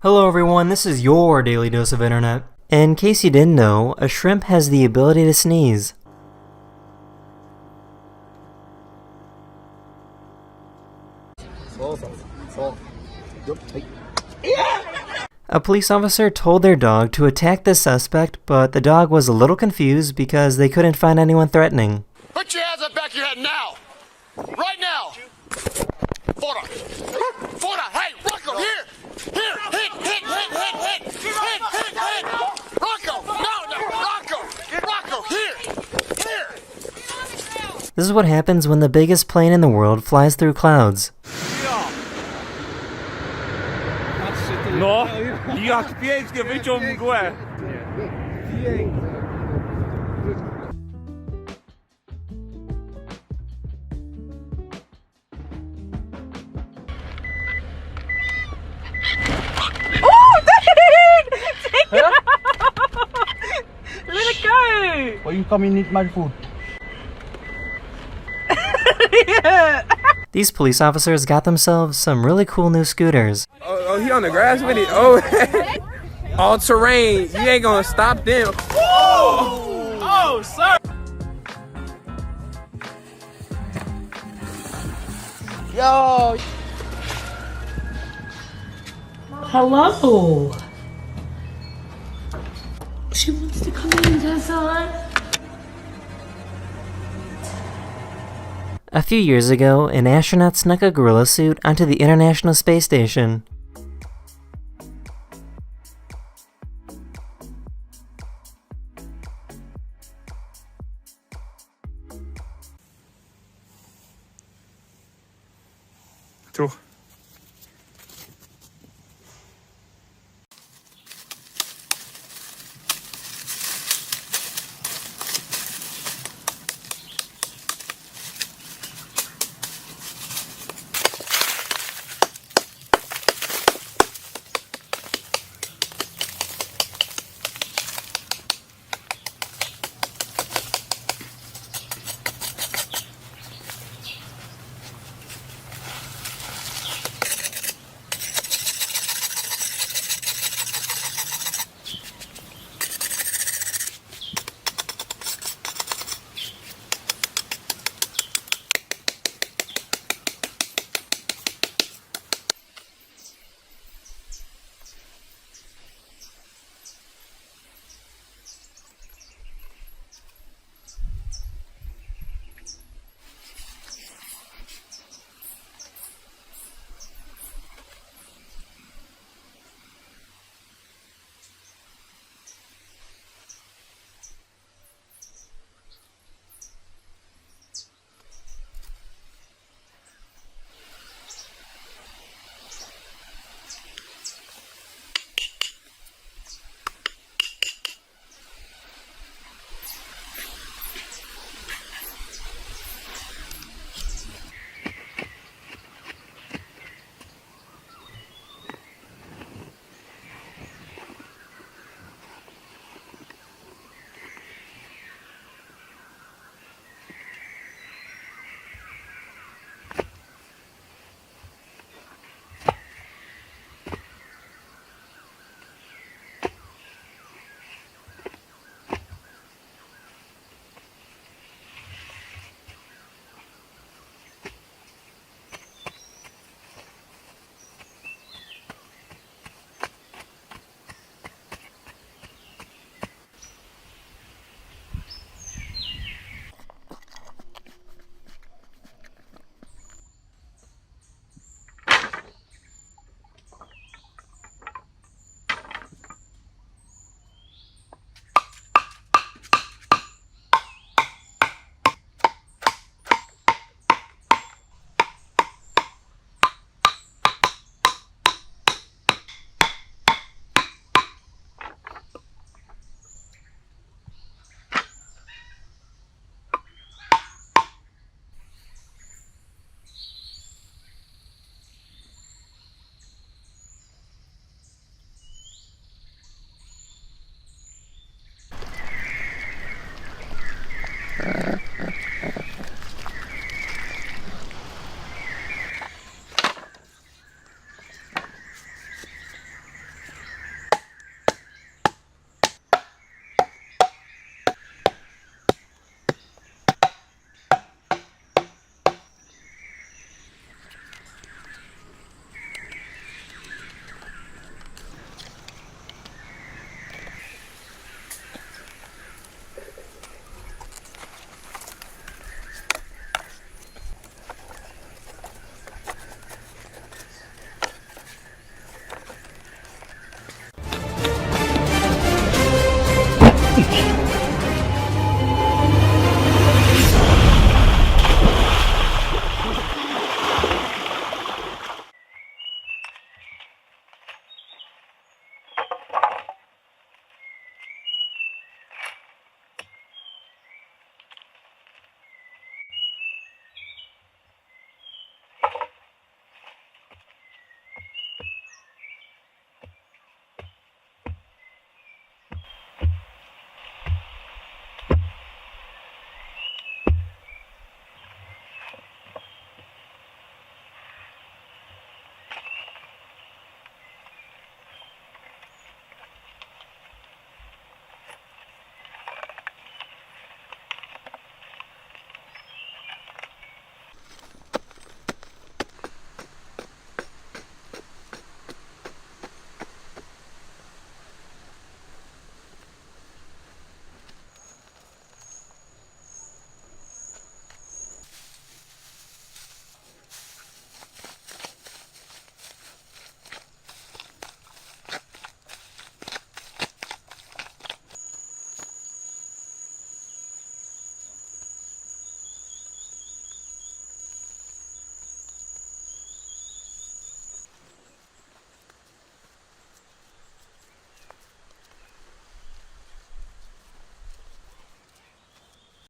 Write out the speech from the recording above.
Hello everyone, this is your Daily Dose of Internet. In case you didn't know, a shrimp has the ability to sneeze. A police officer told their dog to attack the suspect, but the dog was a little confused because they couldn't find anyone threatening. Put your hands up back of your head now! Right now! Fora! Fora! Hey, Rocco, here! Here! Hit! Rocco! No! Rocco, here! This is what happens when the biggest plane in the world flies through clouds. No, jak pięknie wyciął mgłę. Let it go! Why you come and eat my food? These police officers got themselves some really cool new scooters. Oh, he on the grass with it? Oh, all terrain. You ain't gonna stop them. Oh, sir! Yo. Hello! She wants to come in, Tessa. A few years ago, an astronaut snuck a gorilla suit onto the International Space Station. Tu.